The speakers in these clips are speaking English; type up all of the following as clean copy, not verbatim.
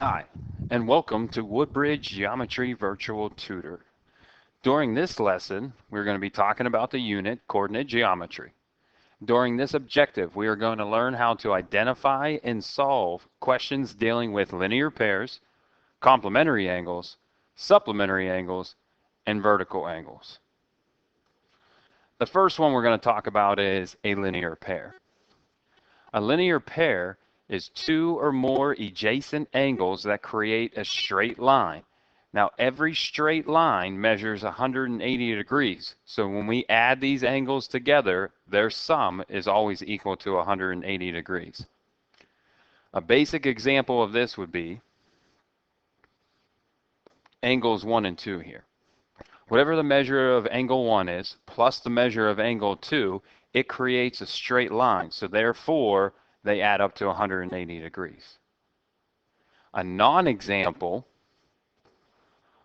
Hi, and welcome to Woodbridge Geometry Virtual Tutor. During this lesson, we're going to be talking about the unit coordinate geometry. During this objective, we are going to learn how to identify and solve questions dealing with linear pairs, complementary angles, supplementary angles, and vertical angles. The first one we're going to talk about is a linear pair. A linear pair is two or more adjacent angles that create a straight line. Now, every straight line measures 180 degrees. So when we add these angles together, their sum is always equal to 180 degrees. A basic example of this would be angles 1 and 2 here. Whatever the measure of angle 1 is, plus the measure of angle 2, it creates a straight line. So therefore, they add up to 180 degrees. A non-example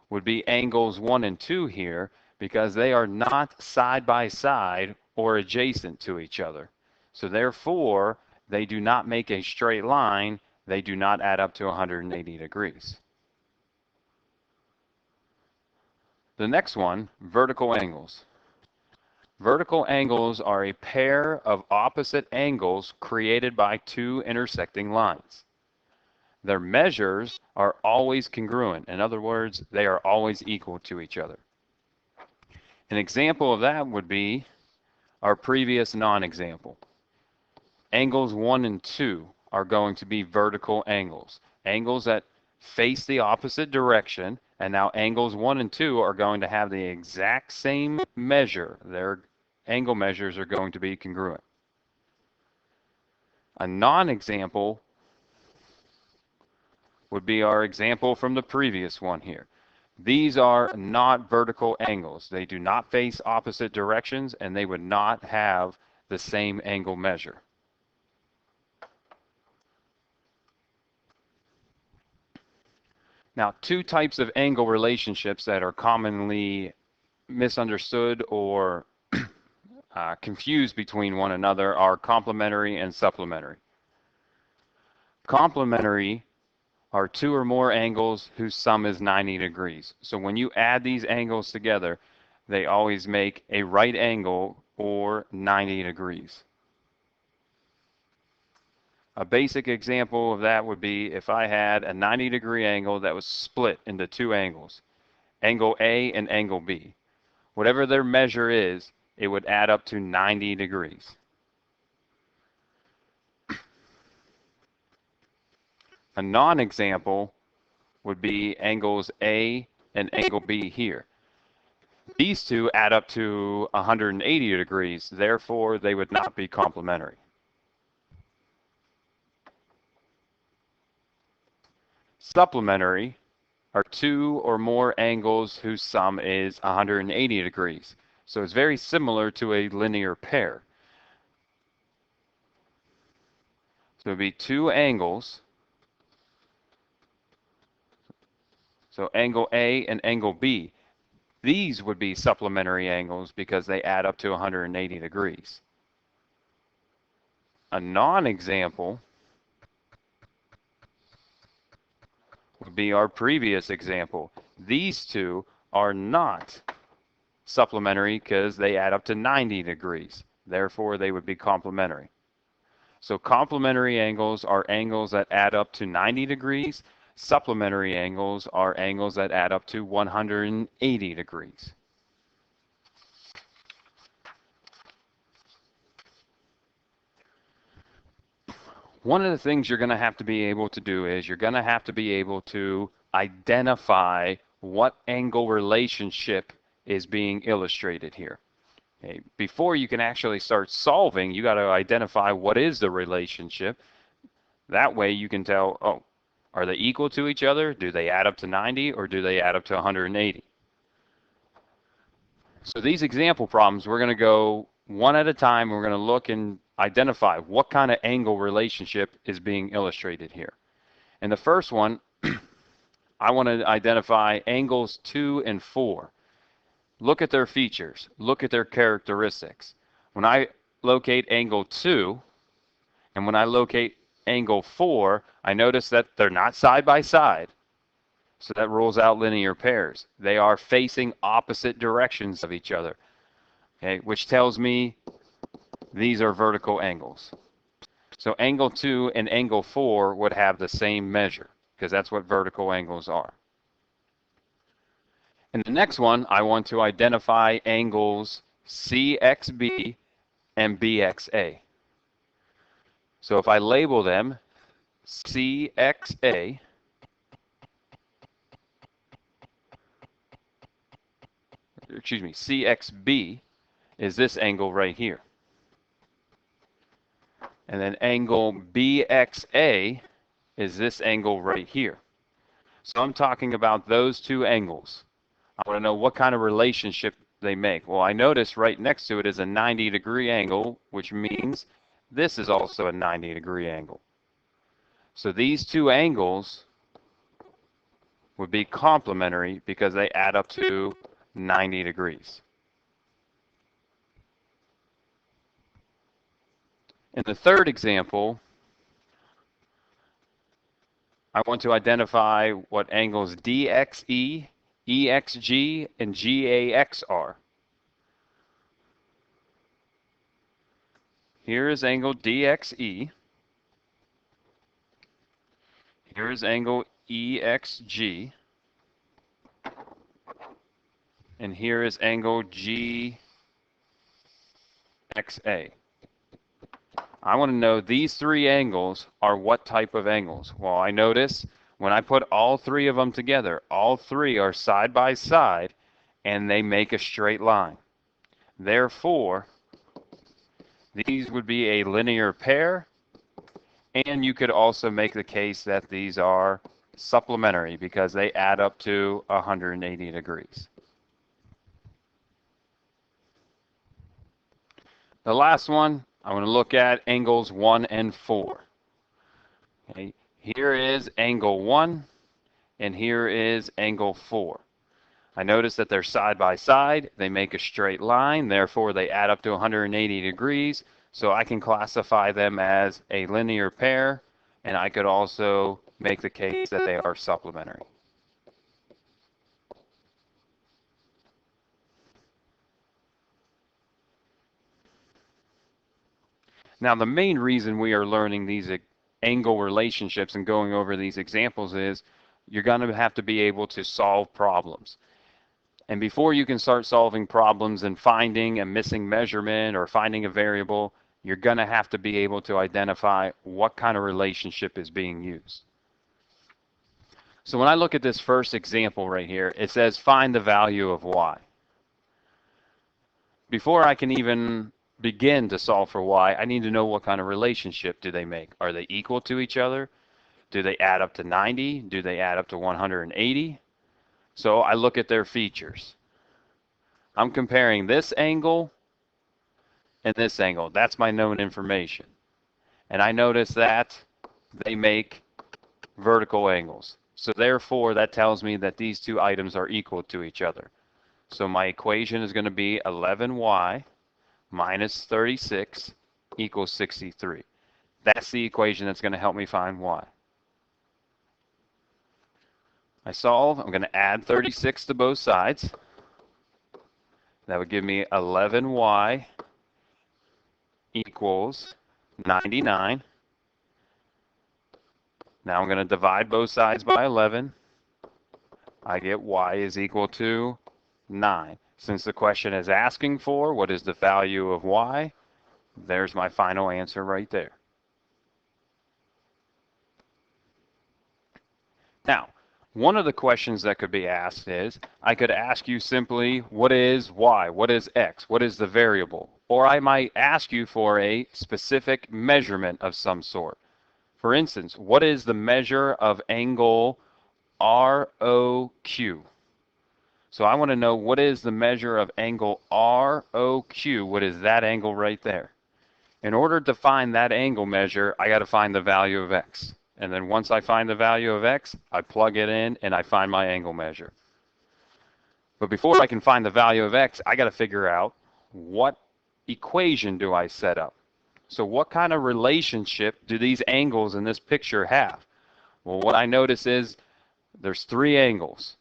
would be angles 1 and 2 here because they are not side by side or adjacent to each other. So therefore, they do not make a straight line. They do not add up to 180 degrees. The next one, vertical angles. Vertical angles are a pair of opposite angles created by two intersecting lines. Their measures are always congruent. In other words, they are always equal to each other. An example of that would be our previous non-example. Angles 1 and 2 are going to be vertical angles. Angles that face the opposite direction, and now angles 1 and 2 are going to have the exact same measure. Their angle measures are going to be congruent. A non-example would be our example from the previous one here. These are not vertical angles. They do not face opposite directions, and they would not have the same angle measure. Now, two types of angle relationships that are commonly misunderstood or confused between one another are complementary and supplementary. Complementary are two or more angles whose sum is 90 degrees. So when you add these angles together, they always make a right angle or 90 degrees. A basic example of that would be if I had a 90-degree angle that was split into two angles, angle A and angle B. Whatever their measure is, it would add up to 90 degrees. A non-example would be angles A and angle B here. These two add up to 180 degrees, therefore they would not be complementary. Supplementary are two or more angles whose sum is 180 degrees. So it's very similar to a linear pair. So it would be two angles. So angle A and angle B. These would be supplementary angles because they add up to 180 degrees. A non-example would be our previous example. These two are not supplementary because they add up to 90 degrees. Therefore, they would be complementary. So complementary angles are angles that add up to 90 degrees. Supplementary angles are angles that add up to 180 degrees. One of the things you're going to have to be able to do is you're going to have to be able to identify what angle relationship is being illustrated here. Okay. Before you can actually start solving, you got to identify what is the relationship. That way you can tell, oh, are they equal to each other? Do they add up to 90 or do they add up to 180? So these example problems, we're going to go one at a time. We're going to look and identify what kind of angle relationship is being illustrated here. In the first one, I want to identify angles 2 and 4. Look at their features. Look at their characteristics. When I locate angle 2 and when I locate angle 4, I notice that they're not side by side. So that rules out linear pairs. They are facing opposite directions of each other, okay, which tells me these are vertical angles. So angle 2 and angle 4 would have the same measure because that's what vertical angles are. In the next one, I want to identify angles CXB and BXA. So if I label them CXA, excuse me, CXB is this angle right here. And then angle BXA is this angle right here. So I'm talking about those two angles. I want to know what kind of relationship they make. Well, I notice right next to it is a 90-degree angle, which means this is also a 90-degree angle. So these two angles would be complementary because they add up to 90 degrees. In the third example, I want to identify what angles DXE, EXG, and GAX are. Here is angle DXE. Here is angle EXG. And here is angle GXA. I want to know these three angles are what type of angles. Well, I notice when I put all three of them together, all three are side by side and they make a straight line. Therefore, these would be a linear pair, and you could also make the case that these are supplementary because they add up to 180 degrees. The last one, I want to look at angles 1 and 4. Okay, here is angle 1, and here is angle 4. I notice that they're side by side. They make a straight line. Therefore, they add up to 180 degrees. So I can classify them as a linear pair, and I could also make the case that they are supplementary. Now, the main reason we are learning these angle relationships and going over these examples is you're going to have to be able to solve problems. And before you can start solving problems and finding a missing measurement or finding a variable, you're going to have to be able to identify what kind of relationship is being used. So when I look at this first example right here, it says find the value of y. Before I can even begin to solve for y, I need to know what kind of relationship do they make. Are they equal to each other? Do they add up to 90? Do they add up to 180? So I look at their features. I'm comparing this angle and this angle. That's my known information. And I notice that they make vertical angles. So therefore, that tells me that these two items are equal to each other. So my equation is going to be 11y minus 36 equals 63. That's the equation that's going to help me find y. I solve. I'm going to add 36 to both sides. That would give me 11y equals 99. Now I'm going to divide both sides by 11. I get y is equal to 9. Since the question is asking for what is the value of y, there's my final answer right there. Now, one of the questions that could be asked is, I could ask you simply, what is y? What is x? What is the variable? Or I might ask you for a specific measurement of some sort. For instance, what is the measure of angle ROQ? So I want to know what is the measure of angle ROQ. What is that angle right there? In order to find that angle measure, I got to find the value of x. And then once I find the value of x, I plug it in and I find my angle measure. But before I can find the value of x, I got to figure out what equation do I set up. So what kind of relationship do these angles in this picture have? Well, what I notice is there's three angles.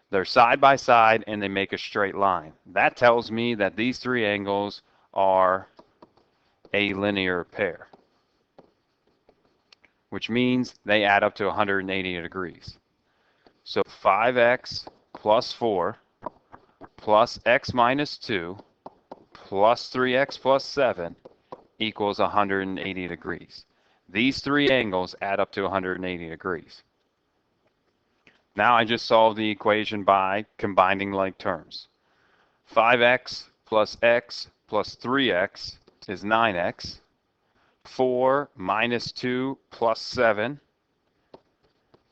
They're side by side and they make a straight line. That tells me that these three angles are a linear pair, which means they add up to 180 degrees. So 5x plus 4 plus x minus 2 plus 3x plus 7 equals 180 degrees. These three angles add up to 180 degrees. Now I just solved the equation by combining like terms. 5x plus x plus 3x is 9x. 4 minus 2 plus 7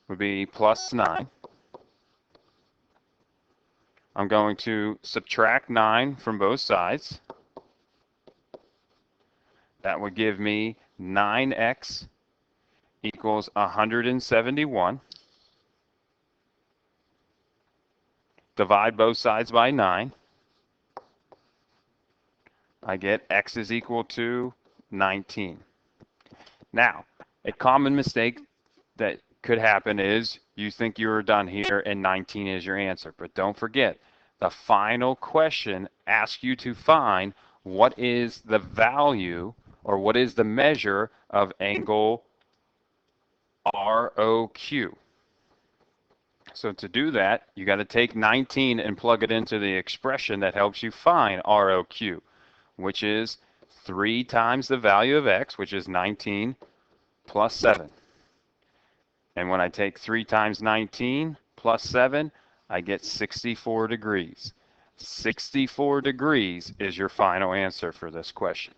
would be plus 9. I'm going to subtract 9 from both sides. That would give me 9x equals 171. Divide both sides by 9. I get x is equal to 19. Now, a common mistake that could happen is you think you're done here and 19 is your answer. But don't forget, the final question asks you to find what is the value or what is the measure of angle ROQ. So to do that, you got to take 19 and plug it into the expression that helps you find ROQ, which is 3 times the value of x, which is 19, plus 7. And when I take 3 times 19 plus 7, I get 64 degrees. 64 degrees is your final answer for this question.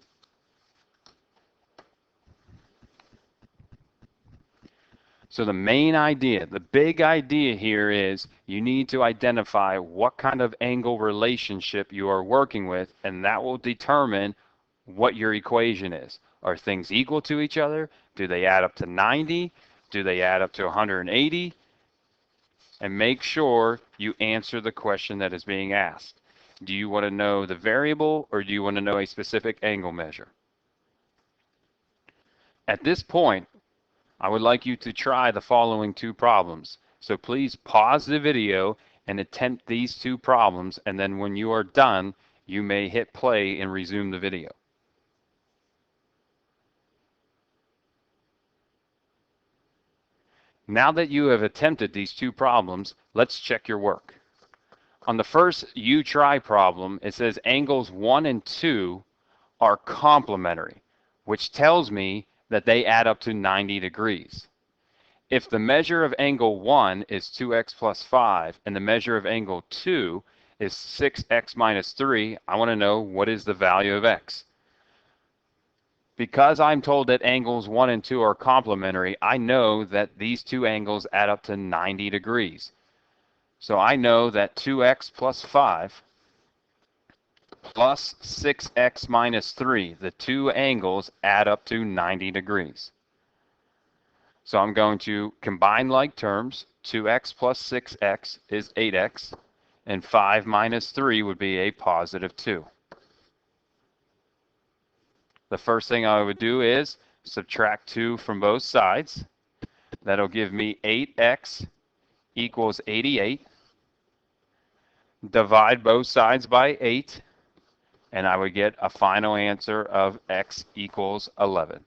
So the main idea, the big idea here is you need to identify what kind of angle relationship you are working with, and that will determine what your equation is. Are things equal to each other? Do they add up to 90? Do they add up to 180? And make sure you answer the question that is being asked. Do you want to know the variable or do you want to know a specific angle measure? At this point, I would like you to try the following two problems. So please pause the video and attempt these two problems, and then when you are done, you may hit play and resume the video. Now that you have attempted these two problems, let's check your work. On the first you try problem, it says angles 1 and 2 are complementary, which tells me that they add up to 90 degrees. If the measure of angle 1 is 2x plus 5 and the measure of angle 2 is 6x minus 3, I want to know what is the value of x. Because I'm told that angles 1 and 2 are complementary, I know that these two angles add up to 90 degrees. So I know that 2x plus 5 plus 6x minus 3, the two angles add up to 90 degrees. So I'm going to combine like terms. 2x plus 6x is 8x, and 5 minus 3 would be a positive 2. The first thing I would do is subtract 2 from both sides. That'll give me 8x equals 88. Divide both sides by 8, and I would get a final answer of x equals 11.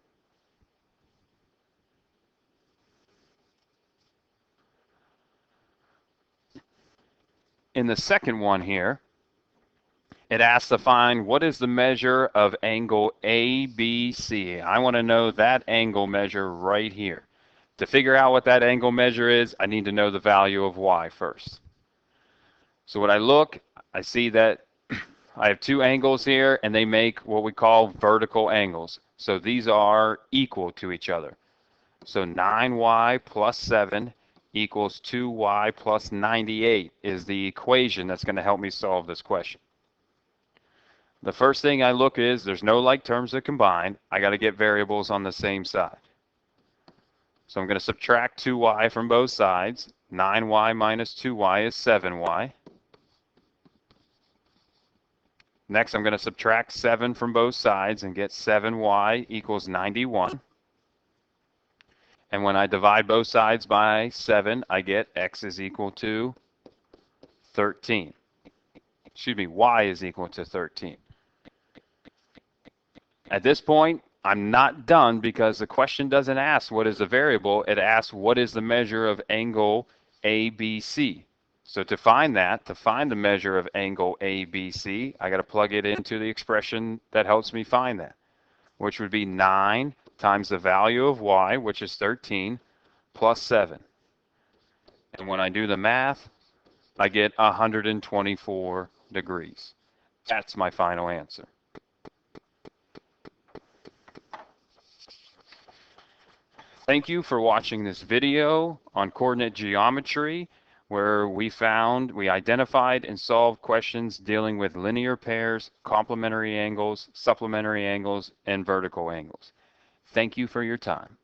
In the second one here, it asks to find what is the measure of angle ABC. I want to know that angle measure right here. To figure out what that angle measure is, I need to know the value of y first. So when I look, I see that I have two angles here, and they make what we call vertical angles. So these are equal to each other. So 9y plus 7 equals 2y plus 98 is the equation that's going to help me solve this question. The first thing I look is there's no like terms to combine. I got to get variables on the same side. So I'm going to subtract 2y from both sides. 9y minus 2y is 7y. Next, I'm going to subtract 7 from both sides and get 7y equals 91. And when I divide both sides by 7, I get x is equal to 13. Excuse me, y is equal to 13. At this point, I'm not done because the question doesn't ask what is the variable, it asks what is the measure of angle ABC. So to find the measure of angle ABC, I got to plug it into the expression that helps me find that, which would be 9 times the value of y, which is 13, plus 7. And when I do the math, I get 124 degrees. That's my final answer. Thank you for watching this video on coordinate geometry, where we identified and solved questions dealing with linear pairs, complementary angles, supplementary angles, and vertical angles. Thank you for your time.